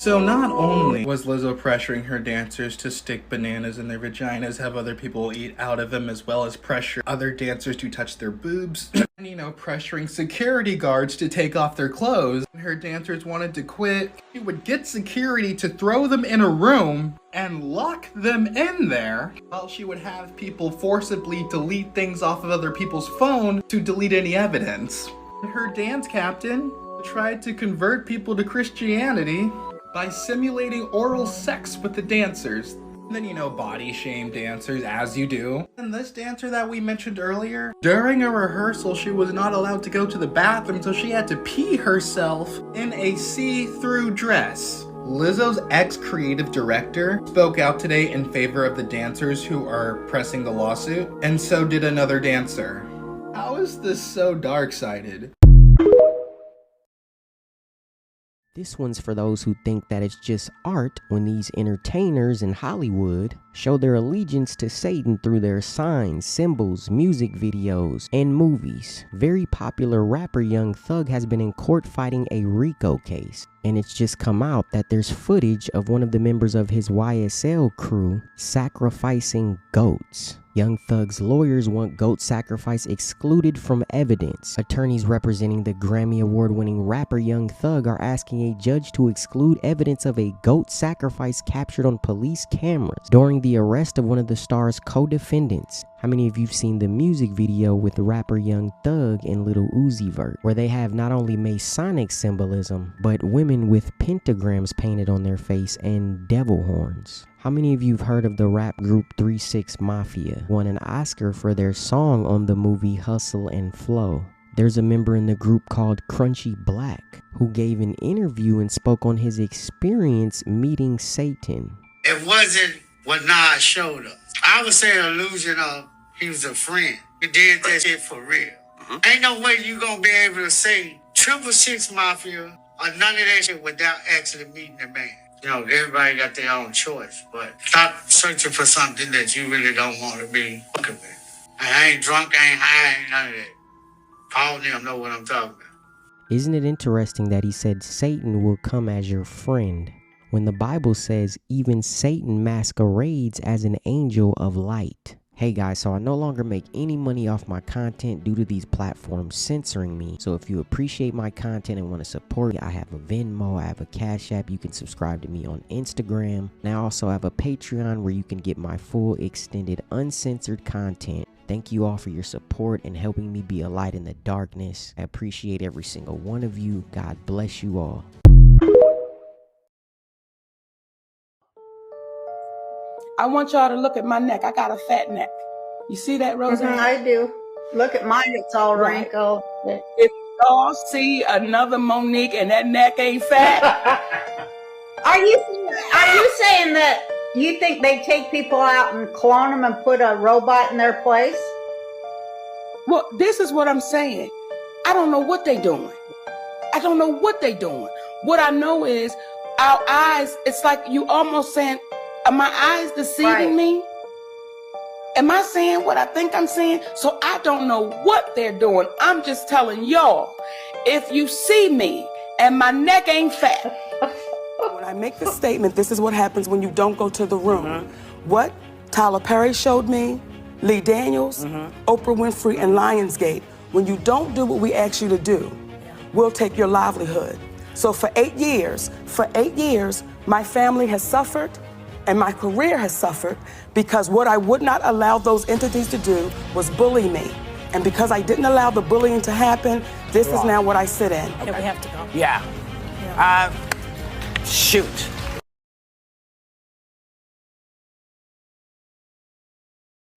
So not only was Lizzo pressuring her dancers to stick bananas in their vaginas, have other people eat out of them, as well as pressure other dancers to touch their boobs, and pressuring security guards to take off their clothes. When her dancers wanted to quit, she would get security to throw them in a room and lock them in there, while she would have people forcibly delete things off of other people's phone to delete any evidence. Her dance captain tried to convert people to Christianity by simulating oral sex with the dancers. And then, body shame dancers, as you do. And this dancer that we mentioned earlier, during a rehearsal, she was not allowed to go to the bathroom, so she had to pee herself in a see-through dress. Lizzo's ex-creative director spoke out today in favor of the dancers who are pressing the lawsuit, and so did another dancer. How is this so dark-sided? This one's for those who think that it's just art when these entertainers in Hollywood show their allegiance to Satan through their signs, symbols, music videos, and movies. Very popular rapper Young Thug has been in court fighting a RICO case, and it's just come out that there's footage of one of the members of his YSL crew sacrificing goats. Young Thug's lawyers want goat sacrifice excluded from evidence. Attorneys representing the Grammy Award-winning rapper Young Thug are asking a judge to exclude evidence of a goat sacrifice captured on police cameras during the arrest of one of the star's co-defendants. How many of you have seen the music video with rapper Young Thug and Lil Uzi Vert, where they have not only Masonic symbolism, but women with pentagrams painted on their face and devil horns? How many of you have heard of the rap group 3 6 Mafia, won an Oscar for their song on the movie Hustle and Flow? There's a member in the group called Crunchy Black who gave an interview and spoke on his experience meeting Satan. It wasn't what Nas showed us. I would say an illusion of he was a friend. He did that shit for real. Ain't no way you gonna be able to say 666 Mafia or none of that shit without actually meeting the man. Everybody got their own choice, but stop searching for something that you really don't want to be fucking with. I ain't drunk, I ain't high, ain't none of that. Paul and them know what I'm talking about. Isn't it interesting that he said Satan will come as your friend, when the Bible says even Satan masquerades as an angel of light? Hey guys, so I no longer make any money off my content due to these platforms censoring me. So if you appreciate my content and want to support me, I have a Venmo, I have a Cash App. You can subscribe to me on Instagram. And I also have a Patreon where you can get my full extended uncensored content. Thank you all for your support and helping me be a light in the darkness. I appreciate every single one of you. God bless you all. I want y'all to look at my neck. I got a fat neck. You see that, Roseanne? I do. Look at mine. It's all Right. wrinkled. If y'all see another Monique and that neck ain't fat, Are you saying that you think they take people out and clone them and put a robot in their place? well, this is what I'm saying. I don't know what they doing. I don't know what they doing. What I know is our eyes, it's like you almost saying, are my eyes deceiving Right. me? Am I saying what I think I'm saying? So I don't know what they're doing. I'm just telling y'all, if you see me and my neck ain't fat. When I make the statement, this is what happens when you don't go to the room. What Tyler Perry showed me, Lee Daniels, Oprah Winfrey, and Lionsgate. When you don't do what we ask you to do, we'll take your livelihood. So for 8 years, my family has suffered and my career has suffered because what I would not allow those entities to do was bully me. And because I didn't allow the bullying to happen, this is now what I sit in. Yeah, we have to go. Yeah. Shoot.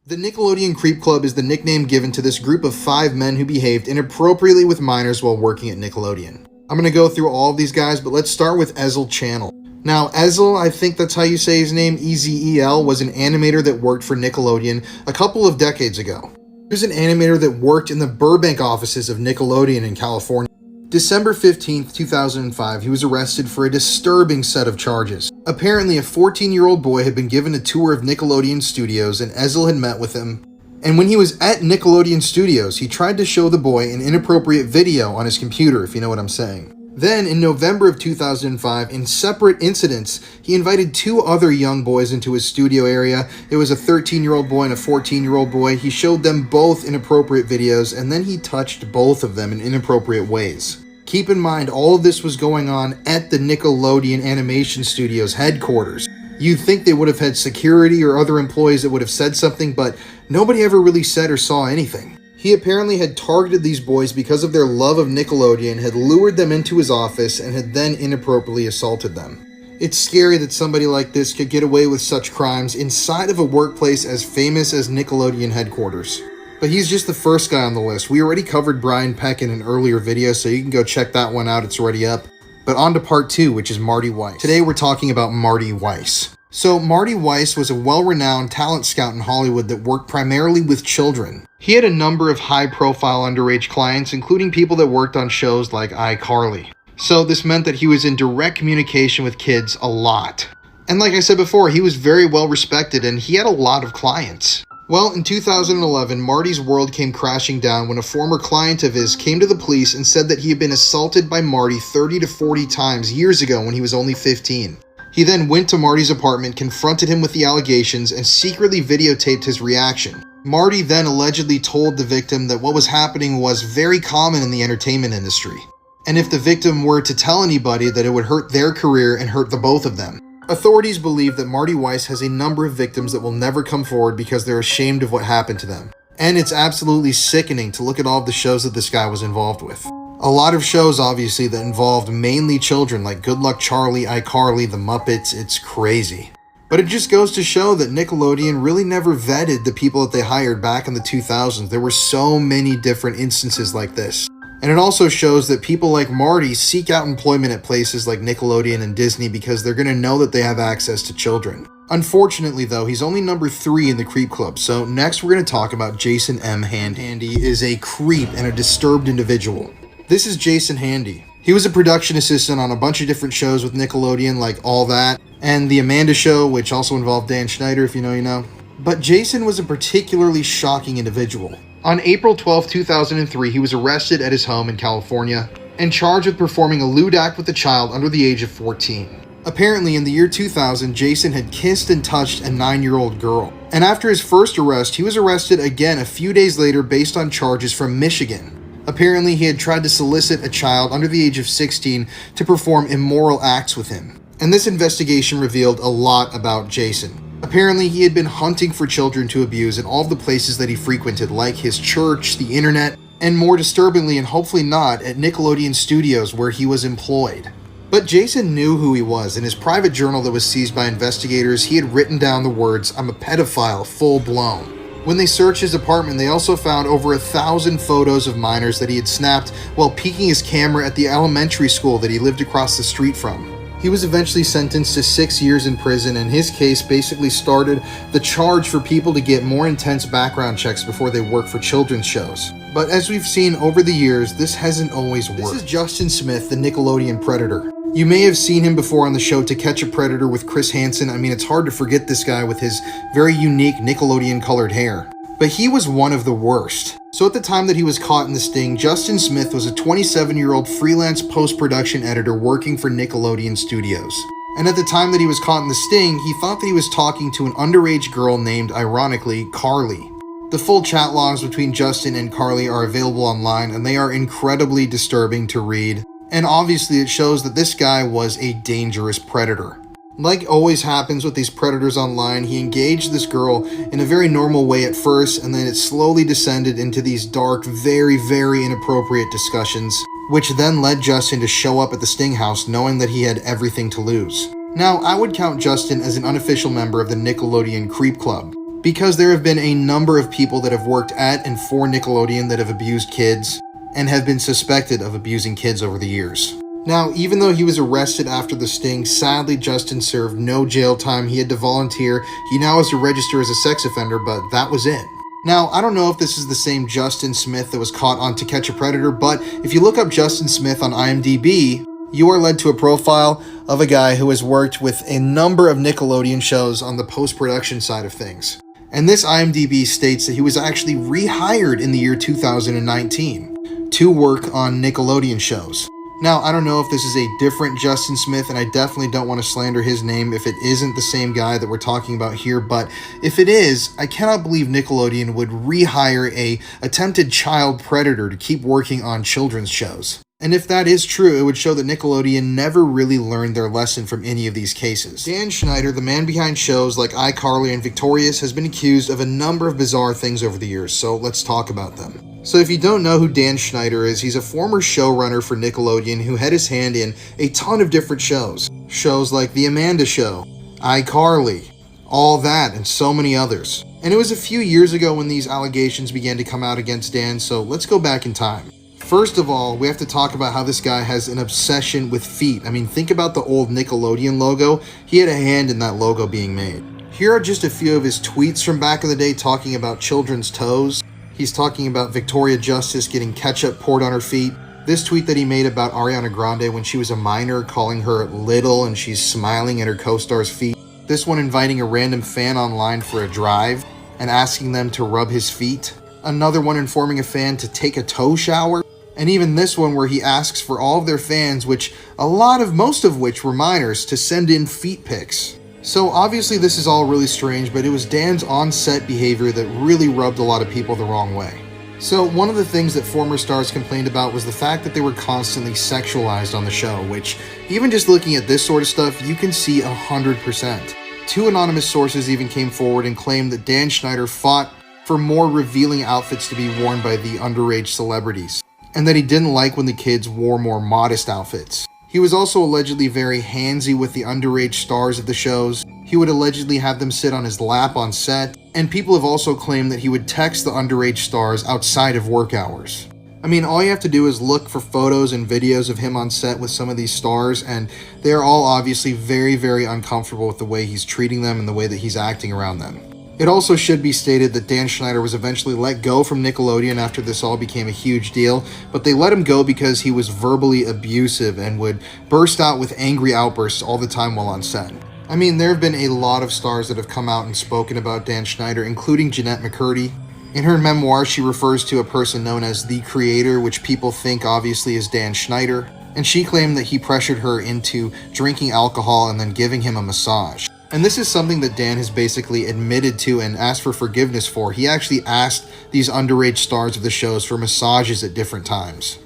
The Nickelodeon Creep Club is the nickname given to this group of 5 men who behaved inappropriately with minors while working at Nickelodeon. I'm going to go through all of these guys, but let's start with Ezel Channel. Now, Ezel, I think that's how you say his name, E-Z-E-L, was an animator that worked for Nickelodeon a couple of decades ago. He was an animator that worked in the Burbank offices of Nickelodeon in California. December 15th, 2005, he was arrested for a disturbing set of charges. Apparently, a 14-year-old boy had been given a tour of Nickelodeon Studios and Ezel had met with him. And when he was at Nickelodeon Studios, he tried to show the boy an inappropriate video on his computer, if you know what I'm saying. Then, in November of 2005, in separate incidents, he invited 2 other young boys into his studio area. It was a 13-year-old boy and a 14-year-old boy. He showed them both inappropriate videos, and then he touched both of them in inappropriate ways. Keep in mind, all of this was going on at the Nickelodeon Animation Studios headquarters. You'd think they would have had security or other employees that would have said something, but nobody ever really said or saw anything. He apparently had targeted these boys because of their love of Nickelodeon, had lured them into his office, and had then inappropriately assaulted them. It's scary that somebody like this could get away with such crimes inside of a workplace as famous as Nickelodeon headquarters. But he's just the first guy on the list. We already covered Brian Peck in an earlier video, so you can go check that one out, it's already up. But on to part 2, which is Marty Weiss. Today we're talking about Marty Weiss. So Marty Weiss was a well-renowned talent scout in Hollywood that worked primarily with children. He had a number of high-profile underage clients, including people that worked on shows like iCarly. So this meant that he was in direct communication with kids a lot. And like I said before, he was very well respected and he had a lot of clients. Well, in 2011, Marty's world came crashing down when a former client of his came to the police and said that he had been assaulted by Marty 30 to 40 times years ago when he was only 15. He then went to Marty's apartment, confronted him with the allegations, and secretly videotaped his reaction. Marty then allegedly told the victim that what was happening was very common in the entertainment industry, and if the victim were to tell anybody, that it would hurt their career and hurt the both of them. Authorities believe that Marty Weiss has a number of victims that will never come forward because they're ashamed of what happened to them. And it's absolutely sickening to look at all of the shows that this guy was involved with. A lot of shows, obviously, that involved mainly children, like Good Luck Charlie, iCarly, The Muppets. It's crazy. But it just goes to show that Nickelodeon really never vetted the people that they hired back in the 2000s. There were so many different instances like this. And it also shows that people like Marty seek out employment at places like Nickelodeon and Disney because they're going to know that they have access to children. Unfortunately, though, he's only number 3 in the creep club. So next we're going to talk about Jason M. Handy. Handy is a creep and a disturbed individual. This is Jason Handy. He was a production assistant on a bunch of different shows with Nickelodeon, like All That, and The Amanda Show, which also involved Dan Schneider, if you know, you know. But Jason was a particularly shocking individual. On April 12, 2003, he was arrested at his home in California and charged with performing a lewd act with a child under the age of 14. Apparently, in the year 2000, Jason had kissed and touched a 9-year-old girl. And after his first arrest, he was arrested again a few days later based on charges from Michigan. Apparently, he had tried to solicit a child under the age of 16 to perform immoral acts with him. And this investigation revealed a lot about Jason. Apparently, he had been hunting for children to abuse in all of the places that he frequented, like his church, the internet, and more disturbingly, and hopefully not, at Nickelodeon Studios where he was employed. But Jason knew who he was. In his private journal that was seized by investigators, he had written down the words, "I'm a pedophile, full blown." When they searched his apartment, they also found over 1,000 photos of minors that he had snapped while peeking his camera at the elementary school that he lived across the street from. He was eventually sentenced to 6 years in prison, and his case basically started the charge for people to get more intense background checks before they work for children's shows. But as we've seen over the years, this hasn't always worked. This is Justin Smith, the Nickelodeon Predator. You may have seen him before on the show To Catch a Predator with Chris Hansen. I mean, it's hard to forget this guy with his very unique Nickelodeon colored hair. But he was one of the worst. So at the time that he was caught in the sting, Justin Smith was a 27-year-old freelance post-production editor working for Nickelodeon Studios. And at the time that he was caught in the sting, he thought that he was talking to an underage girl named, ironically, Carly. The full chat logs between Justin and Carly are available online, and they are incredibly disturbing to read. And obviously it shows that this guy was a dangerous predator. Like always happens with these predators online, he engaged this girl in a very normal way at first, and then it slowly descended into these dark, very, very inappropriate discussions, which then led Justin to show up at the Sting house knowing that he had everything to lose. Now, I would count Justin as an unofficial member of the Nickelodeon Creep Club, because there have been a number of people that have worked at and for Nickelodeon that have abused kids, and have been suspected of abusing kids over the years. Now, even though he was arrested after the sting, sadly Justin served no jail time. He had to volunteer. He now has to register as a sex offender, but that was it. Now, I don't know if this is the same Justin Smith that was caught on To Catch a Predator, but if you look up Justin Smith on IMDb, you are led to a profile of a guy who has worked with a number of Nickelodeon shows on the post-production side of things. And this IMDb states that he was actually rehired in the year 2019 to work on Nickelodeon shows. Now, I don't know if this is a different Justin Smith, and I definitely don't want to slander his name if it isn't the same guy that we're talking about here, but if it is, I cannot believe Nickelodeon would rehire a attempted child predator to keep working on children's shows. And if that is true, it would show that Nickelodeon never really learned their lesson from any of these cases. Dan Schneider, the man behind shows like iCarly and Victorious, has been accused of a number of bizarre things over the years, so let's talk about them. So if you don't know who Dan Schneider is, he's a former showrunner for Nickelodeon who had his hand in a ton of different shows. Shows like The Amanda Show, iCarly, All That, and so many others. And it was a few years ago when these allegations began to come out against Dan, so let's go back in time. First of all, we have to talk about how this guy has an obsession with feet. I mean, think about the old Nickelodeon logo. He had a hand in that logo being made. Here are just a few of his tweets from back in the day talking about children's toes. He's talking about Victoria Justice getting ketchup poured on her feet. This tweet that he made about Ariana Grande when she was a minor, calling her little and she's smiling at her co-star's feet. This one inviting a random fan online for a drive and asking them to rub his feet. Another one informing a fan to take a toe shower. And even this one where he asks for all of their fans, which most of which were minors, to send in feet pics. So obviously this is all really strange, but it was Dan's on-set behavior that really rubbed a lot of people the wrong way. So one of the things that former stars complained about was the fact that they were constantly sexualized on the show, which even just looking at this sort of stuff, you can see 100%. Two anonymous sources even came forward and claimed that Dan Schneider fought for more revealing outfits to be worn by the underage celebrities, and that he didn't like when the kids wore more modest outfits. He was also allegedly very handsy with the underage stars of the shows. He would allegedly have them sit on his lap on set, and people have also claimed that he would text the underage stars outside of work hours. I mean, all you have to do is look for photos and videos of him on set with some of these stars, and they're all obviously very, very uncomfortable with the way he's treating them and the way that he's acting around them. It also should be stated that Dan Schneider was eventually let go from Nickelodeon after this all became a huge deal, but they let him go because he was verbally abusive and would burst out with angry outbursts all the time while on set. I mean, there have been a lot of stars that have come out and spoken about Dan Schneider, including Jeanette McCurdy. In her memoir, she refers to a person known as The Creator, which people think obviously is Dan Schneider, and she claimed that he pressured her into drinking alcohol and then giving him a massage. And this is something that Dan has basically admitted to and asked for forgiveness for. He actually asked these underage stars of the shows for massages at different times,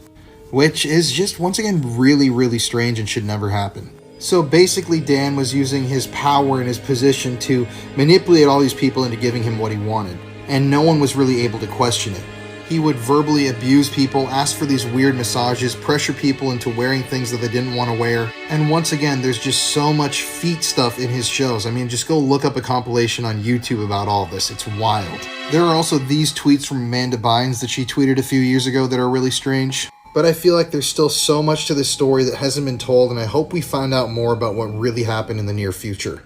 which is just, once again, really, really strange and should never happen. So basically, Dan was using his power and his position to manipulate all these people into giving him what he wanted, and no one was really able to question it. He would verbally abuse people, ask for these weird massages, pressure people into wearing things that they didn't want to wear. And once again, there's just so much feet stuff in his shows. I mean, just go look up a compilation on YouTube about all this. It's wild. There are also these tweets from Amanda Bynes that she tweeted a few years ago that are really strange. But I feel like there's still so much to this story that hasn't been told, and I hope we find out more about what really happened in the near future.